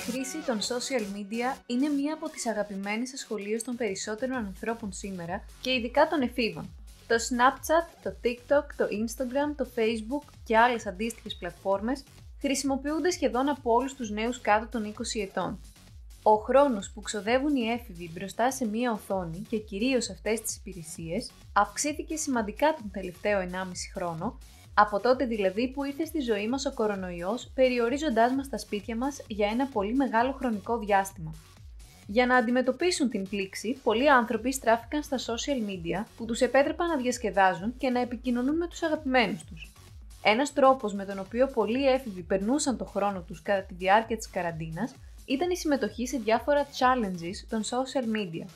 χρήση των social media είναι μία από τις αγαπημένες ασχολίες των περισσότερων ανθρώπων σήμερα και ειδικά των εφήβων. Το Snapchat, το TikTok, το Instagram, το Facebook και άλλες αντίστοιχες πλατφόρμες χρησιμοποιούνται σχεδόν από όλους τους νέους κάτω των 20 ετών. Ο χρόνος που ξοδεύουν οι έφηβοι μπροστά σε μία οθόνη και κυρίως αυτές τις υπηρεσίες αυξήθηκε σημαντικά τον τελευταίο 1,5 χρόνο, από τότε δηλαδή που ήρθε στη ζωή μας ο κορονοϊός, περιορίζοντάς μας στα σπίτια μας για ένα πολύ μεγάλο χρονικό διάστημα. Για να αντιμετωπίσουν την πλήξη, πολλοί άνθρωποι στράφηκαν στα social media που τους επέτρεπαν να διασκεδάζουν και να επικοινωνούν με τους αγαπημένους τους. Ένας τρόπος με τον οποίο πολλοί έφηβοι περνούσαν το χρόνο τους κατά τη διάρκεια της καραντίνας ήταν η συμμετοχή σε διάφορα challenges των social media.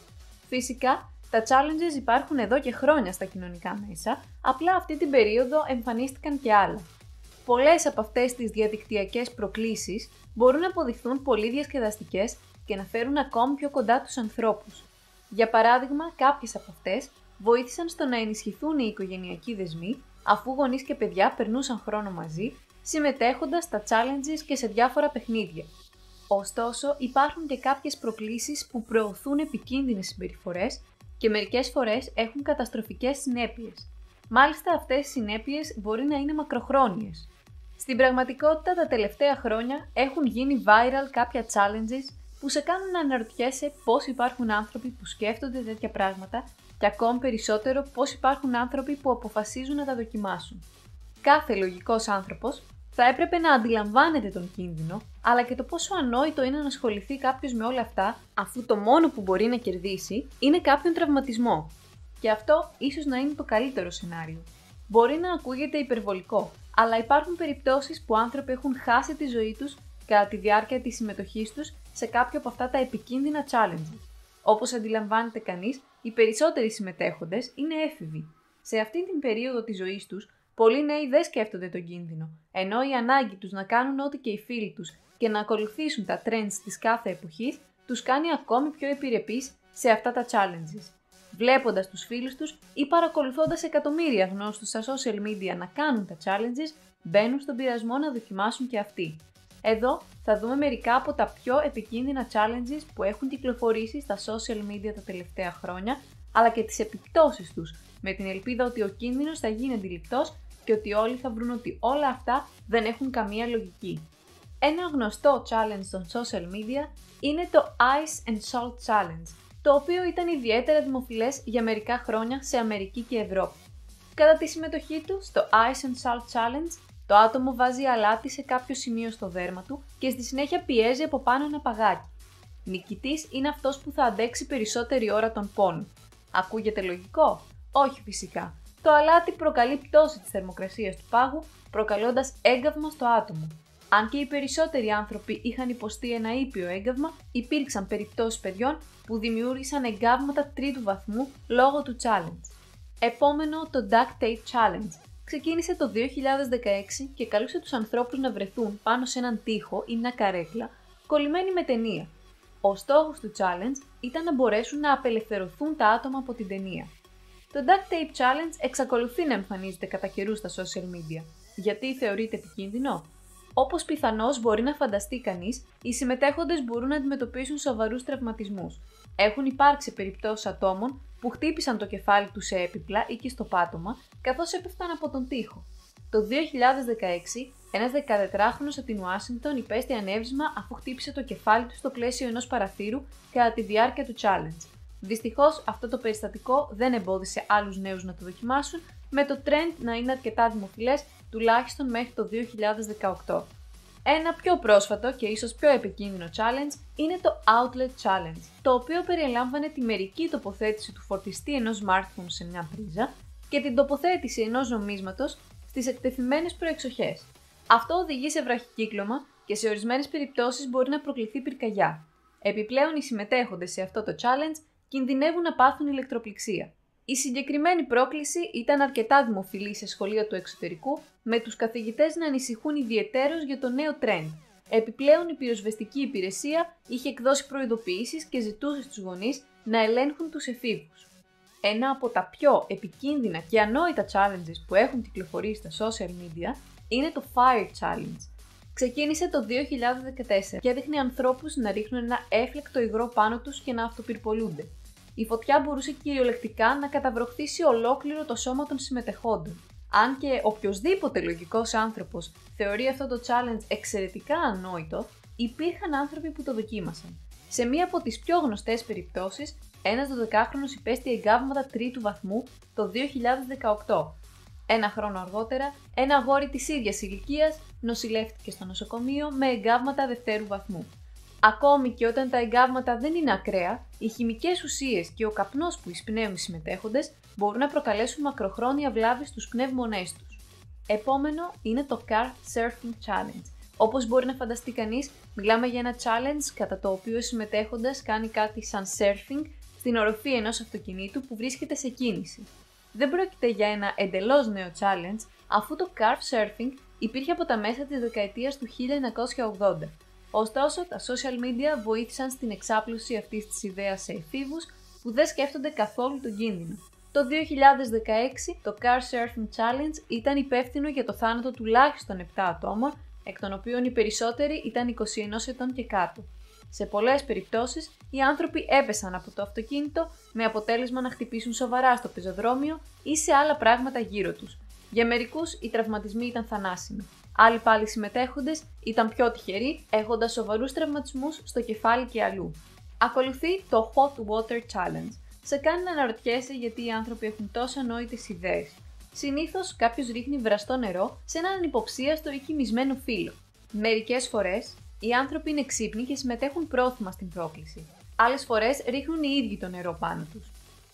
Φυσικά, τα challenges υπάρχουν εδώ και χρόνια στα κοινωνικά μέσα, απλά αυτή την περίοδο εμφανίστηκαν και άλλα. Πολλές από αυτές τις διαδικτυακές προκλήσεις μπορούν να αποδειχθούν πολύ διασκεδαστικές και να φέρουν ακόμη πιο κοντά τους ανθρώπους. Για παράδειγμα, κάποιες από αυτές βοήθησαν στο να ενισχυθούν οι οικογενειακοί δεσμοί, αφού γονείς και παιδιά περνούσαν χρόνο μαζί, συμμετέχοντας στα challenges και σε διάφορα παιχνίδια. Ωστόσο, υπάρχουν και κάποιες προκλήσεις που προωθούν επικίνδυνες συμπεριφορές και μερικές φορές έχουν καταστροφικές συνέπειες. Μάλιστα, αυτές οι συνέπειες μπορεί να είναι μακροχρόνιες. Στην πραγματικότητα, τα τελευταία χρόνια έχουν γίνει viral κάποια challenges που σε κάνουν να αναρωτιέσαι πώς υπάρχουν άνθρωποι που σκέφτονται τέτοια πράγματα και ακόμη περισσότερο πώς υπάρχουν άνθρωποι που αποφασίζουν να τα δοκιμάσουν. Κάθε λογικός άνθρωπος θα έπρεπε να αντιλαμβάνεται τον κίνδυνο, αλλά και το πόσο ανόητο είναι να ασχοληθεί κάποιος με όλα αυτά, αφού το μόνο που μπορεί να κερδίσει είναι κάποιον τραυματισμό. Και αυτό ίσως να είναι το καλύτερο σενάριο. Μπορεί να ακούγεται υπερβολικό, αλλά υπάρχουν περιπτώσεις που άνθρωποι έχουν χάσει τη ζωή τους κατά τη διάρκεια της συμμετοχής τους σε κάποιο από αυτά τα επικίνδυνα challenges. Όπως αντιλαμβάνεται κανείς, οι περισσότεροι συμμετέχοντες είναι έφηβοι. Σε αυτή την περίοδο της ζωής τους, πολλοί νέοι δεν σκέφτονται τον κίνδυνο, ενώ η ανάγκη τους να κάνουν ό,τι και οι φίλοι τους και να ακολουθήσουν τα trends της κάθε εποχής τους κάνει ακόμη πιο επιρρεπείς σε αυτά τα challenges. Βλέποντας τους φίλους τους ή παρακολουθώντας εκατομμύρια γνώστους στα social media να κάνουν τα challenges, μπαίνουν στον πειρασμό να δοκιμάσουν και αυτοί. Εδώ θα δούμε μερικά από τα πιο επικίνδυνα challenges που έχουν κυκλοφορήσει στα social media τα τελευταία χρόνια, αλλά και τις επιπτώσεις τους, με την ελπίδα ότι ο κίνδυνος θα γίνει αντιληπτός και ότι όλοι θα βρουν ότι όλα αυτά δεν έχουν καμία λογική. Ένα γνωστό challenge των social media είναι το Ice and Salt Challenge, το οποίο ήταν ιδιαίτερα δημοφιλές για μερικά χρόνια σε Αμερική και Ευρώπη. Κατά τη συμμετοχή του στο Ice and Salt Challenge, το άτομο βάζει αλάτι σε κάποιο σημείο στο δέρμα του και στη συνέχεια πιέζει από πάνω ένα παγάκι. Νικητής είναι αυτός που θα αντέξει περισσότερη ώρα τον πόνο. Ακούγεται λογικό? Όχι φυσικά. Το αλάτι προκαλεί πτώση της θερμοκρασίας του πάγου, προκαλώντας έγκαυμα στο άτομο. Αν και οι περισσότεροι άνθρωποι είχαν υποστεί ένα ήπιο έγκαυμα, υπήρξαν περιπτώσεις παιδιών που δημιούργησαν εγκαύματα τρίτου βαθμού λόγω του challenge. Επόμενο, το Duct Tape Challenge. Ξεκίνησε το 2016 και καλούσε τους ανθρώπους να βρεθούν πάνω σε έναν τοίχο ή μια καρέκλα, κολλημένοι με ταινία. Ο στόχος του challenge ήταν να μπορέσουν να απελευθερωθούν τα άτομα από την ταινία. Το Duct Tape Challenge εξακολουθεί να εμφανίζεται κατά καιρούς στα social media. Γιατί θεωρείται επικίνδυνο? Όπως πιθανώς μπορεί να φανταστεί κανείς, οι συμμετέχοντες μπορούν να αντιμετωπίσουν σοβαρούς τραυματισμούς. Έχουν υπάρξει περιπτώσεις ατόμων που χτύπησαν το κεφάλι τους σε έπιπλα ή και στο πάτωμα, καθώς έπεφταν από τον τοίχο. Το 2016, ένας 14χρονος από την Ουάσιγκτον υπέστη ανέβρισμα αφού χτύπησε το κεφάλι του στο πλαίσιο ενός παραθύρου κατά τη διάρκεια του challenge. Δυστυχώς, αυτό το περιστατικό δεν εμπόδισε άλλους νέους να το δοκιμάσουν, με το trend να είναι αρκετά δημοφιλές, τουλάχιστον μέχρι το 2018. Ένα πιο πρόσφατο και ίσως πιο επικίνδυνο challenge είναι το Outlet Challenge, το οποίο περιλάμβανε τη μερική τοποθέτηση του φορτιστή ενός smartphone σε μια πρίζα και την τοποθέτηση ενός νομίσματος στις εκτεθειμένες προεξοχές. Αυτό οδηγεί σε βραχικύκλωμα και σε ορισμένες περιπτώσεις μπορεί να προκληθεί πυρκαγιά. Επιπλέον, οι συμμετέχοντες σε αυτό το challenge κινδυνεύουν να πάθουν ηλεκτροπληξία. Η συγκεκριμένη πρόκληση ήταν αρκετά δημοφιλή σε σχολεία του εξωτερικού, με τους καθηγητές να ανησυχούν ιδιαιτέρως για το νέο trend. Επιπλέον, η πυροσβεστική υπηρεσία είχε εκδώσει προειδοποιήσεις και ζητούσε στους γονείς να ελέγχουν τους εφήβους. Ένα από τα πιο επικίνδυνα και ανόητα challenges που έχουν κυκλοφορήσει στα social media είναι το Fire Challenge. Ξεκίνησε το 2014 και έδειχνε ανθρώπους να ρίχνουν ένα έφλεκτο υγρό πάνω τους και να αυτοπυρπολούνται. Η φωτιά μπορούσε κυριολεκτικά να καταβροχθήσει ολόκληρο το σώμα των συμμετεχόντων. Αν και οποιοσδήποτε λογικός άνθρωπος θεωρεί αυτό το challenge εξαιρετικά ανόητο, υπήρχαν άνθρωποι που το δοκίμασαν. Σε μία από τις πιο γνωστές περιπτώσεις, ένας 12χρονος υπέστη εγκάβματα τρίτου βαθμού το 2018. Ένα χρόνο αργότερα, ένα αγόρι της ίδιας ηλικίας νοσηλεύτηκε στο νοσοκομείο με εγκάβματα δευτέρου βαθμού. Ακόμη και όταν τα εγκάβματα δεν είναι ακραία, οι χημικές ουσίες και ο καπνός που εισπνέουν οι συμμετέχοντες μπορούν να προκαλέσουν μακροχρόνια βλάβη στους πνεύμονές τους. Επόμενο είναι το Car Surfing Challenge. Όπως μπορεί να φανταστεί κανείς, μιλάμε για ένα challenge κατά το οποίο ο συμμετέχοντας κάνει κάτι σαν surfing στην οροφή ενός αυτοκινήτου που βρίσκεται σε κίνηση. Δεν πρόκειται για ένα εντελώς νέο challenge, αφού το Car Surfing υπήρχε από τα μέσα της δεκαετίας του 1980. Ωστόσο, τα social media βοήθησαν στην εξάπλωση αυτής της ιδέας σε εφήβους που δεν σκέφτονται καθόλου τον κίνδυνο. Το 2016, το Car Surfing Challenge ήταν υπεύθυνο για το θάνατο τουλάχιστον 7 ατόμων, εκ των οποίων οι περισσότεροι ήταν 21 ετών και κάτω. Σε πολλές περιπτώσεις, οι άνθρωποι έπεσαν από το αυτοκίνητο με αποτέλεσμα να χτυπήσουν σοβαρά στο πεζοδρόμιο ή σε άλλα πράγματα γύρω τους. Για μερικούς, οι τραυματισμοί ήταν θανάσιμοι. Άλλοι πάλι συμμετέχοντες ήταν πιο τυχεροί, έχοντας σοβαρούς τραυματισμούς στο κεφάλι και αλλού. Ακολουθεί το Hot Water Challenge. Σε κάνει να αναρωτιέσαι γιατί οι άνθρωποι έχουν τόσο ανόητες ιδέες. Συνήθως κάποιος ρίχνει βραστό νερό σε έναν ανυποψίαστο ή κοιμισμένο φύλλο. Μερικές φορές οι άνθρωποι είναι ξύπνοι και συμμετέχουν πρόθυμα στην πρόκληση. Άλλες φορές ρίχνουν οι ίδιοι το νερό πάνω τους.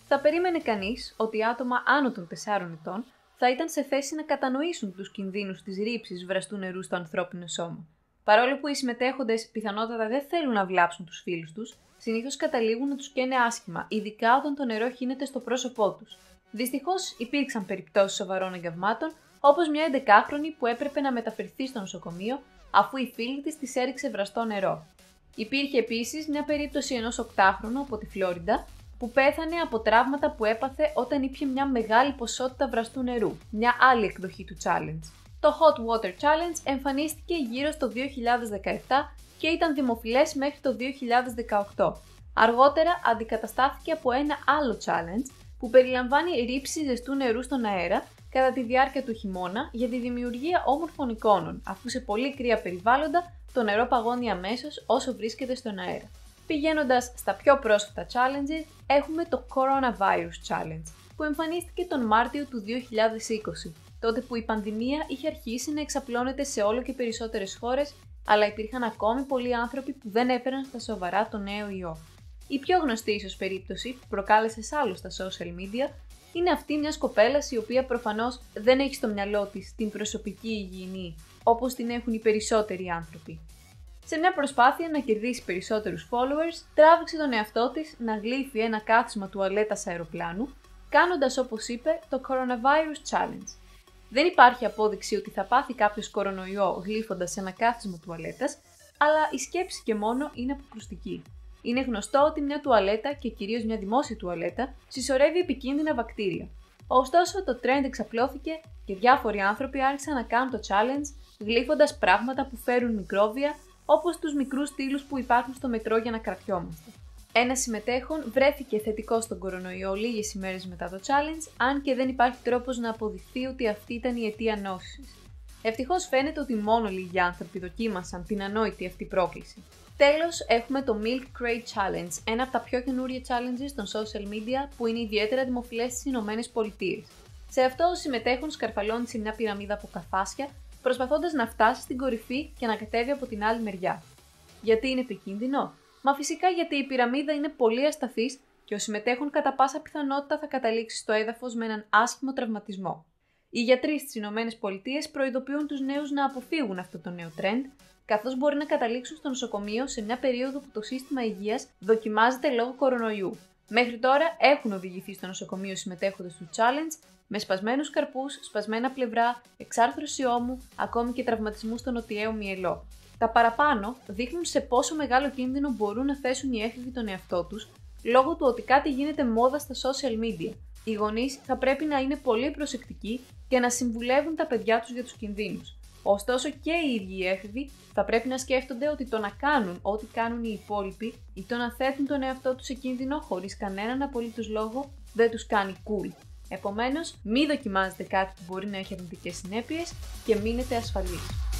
Θα περίμενε κανείς ότι άτομα άνω των 4 ετών θα ήταν σε θέση να κατανοήσουν τους κινδύνους της ρήψης βραστού νερού στο ανθρώπινο σώμα. Παρόλο που οι συμμετέχοντες πιθανότατα δεν θέλουν να βλάψουν τους φίλους τους, συνήθως καταλήγουν να τους καίνε άσχημα, ειδικά όταν το νερό χύνεται στο πρόσωπό τους. Δυστυχώς υπήρξαν περιπτώσεις σοβαρών εγκαυμάτων, όπως μια 11χρονη που έπρεπε να μεταφερθεί στο νοσοκομείο αφού η φίλη της έριξε βραστό νερό. Υπήρχε επίσης μια περίπτωση ενός 8χρονου από τη Φλόριντα που πέθανε από τραύματα που έπαθε όταν ήπιε μια μεγάλη ποσότητα βραστού νερού, μια άλλη εκδοχή του challenge. Το Hot Water Challenge εμφανίστηκε γύρω στο 2017 και ήταν δημοφιλές μέχρι το 2018. Αργότερα αντικαταστάθηκε από ένα άλλο challenge που περιλαμβάνει ρήψη ζεστού νερού στον αέρα κατά τη διάρκεια του χειμώνα για τη δημιουργία όμορφων εικόνων, αφού σε πολύ κρύα περιβάλλοντα το νερό παγώνει αμέσως όσο βρίσκεται στον αέρα. Πηγαίνοντας στα πιο πρόσφατα challenges, έχουμε το Coronavirus Challenge, που εμφανίστηκε τον Μάρτιο του 2020, τότε που η πανδημία είχε αρχίσει να εξαπλώνεται σε όλο και περισσότερες χώρες, αλλά υπήρχαν ακόμη πολλοί άνθρωποι που δεν έπαιρναν στα σοβαρά το νέο ιό. Η πιο γνωστή ίσως περίπτωση που προκάλεσε σάλους στα social media είναι αυτή μιας κοπέλας η οποία προφανώς δεν έχει στο μυαλό της την προσωπική υγιεινή, όπως την έχουν οι περισσότεροι άνθρωποι. Σε μια προσπάθεια να κερδίσει περισσότερους followers, τράβηξε τον εαυτό της να γλύφει ένα κάθισμα τουαλέτας αεροπλάνου, κάνοντας όπως είπε το Coronavirus Challenge. Δεν υπάρχει απόδειξη ότι θα πάθει κάποιος κορονοϊό γλύφοντας ένα κάθισμα τουαλέτας, αλλά η σκέψη και μόνο είναι αποκρουστική. Είναι γνωστό ότι μια τουαλέτα και κυρίως μια δημόσια τουαλέτα συσσωρεύει επικίνδυνα βακτήρια. Ωστόσο, το trend εξαπλώθηκε και διάφοροι άνθρωποι άρχισαν να κάνουν το challenge γλύφοντας πράγματα που φέρουν μικρόβια, όπως τους μικρούς στήλους που υπάρχουν στο μετρό για να κρατιόμαστε. Ένας συμμετέχον βρέθηκε θετικό στον κορονοϊό λίγες ημέρες μετά το challenge, αν και δεν υπάρχει τρόπος να αποδειχθεί ότι αυτή ήταν η αιτία νόσης. Ευτυχώς φαίνεται ότι μόνο λίγοι άνθρωποι δοκίμασαν την ανόητη αυτή πρόκληση. Τέλος, έχουμε το Milk Crate Challenge, ένα από τα πιο καινούργια challenges των social media που είναι ιδιαίτερα δημοφιλές στις ΗΠΑ. Σε αυτό ο συμμετέχον σκαρφαλώνει σε μια πυραμίδα από καφάσια, προσπαθώντας να φτάσει στην κορυφή και να κατέβει από την άλλη μεριά. Γιατί είναι επικίνδυνο? Μα φυσικά γιατί η πυραμίδα είναι πολύ ασταθής και ο συμμετέχον κατά πάσα πιθανότητα θα καταλήξει στο έδαφος με έναν άσχημο τραυματισμό. Οι γιατροί στις ΗΠΑ προειδοποιούν τους νέους να αποφύγουν αυτό το νέο trend, καθώς μπορεί να καταλήξουν στο νοσοκομείο σε μια περίοδο που το σύστημα υγείας δοκιμάζεται λόγω κορονοϊού. Μέχρι τώρα έχουν οδηγηθεί στο νοσοκομείο συμμετέχοντες του challenge με σπασμένους καρπούς, σπασμένα πλευρά, εξάρθρωση ώμου, ακόμη και τραυματισμούς στο νοτιαίο μυελό. Τα παραπάνω δείχνουν σε πόσο μεγάλο κίνδυνο μπορούν να θέσουν οι έφηβοι τον εαυτό τους, λόγω του ότι κάτι γίνεται μόδα στα social media. Οι γονείς θα πρέπει να είναι πολύ προσεκτικοί και να συμβουλεύουν τα παιδιά τους για τους κινδύνους. Ωστόσο και οι ίδιοι οι έφηβοι θα πρέπει να σκέφτονται ότι το να κάνουν ό,τι κάνουν οι υπόλοιποι ή το να θέτουν τον εαυτό τους σε κίνδυνο χωρίς κανέναν απολύτως λόγο δεν τους κάνει cool. Επομένως, μη δοκιμάζετε κάτι που μπορεί να έχει αρνητικές συνέπειες και μείνετε ασφαλείς.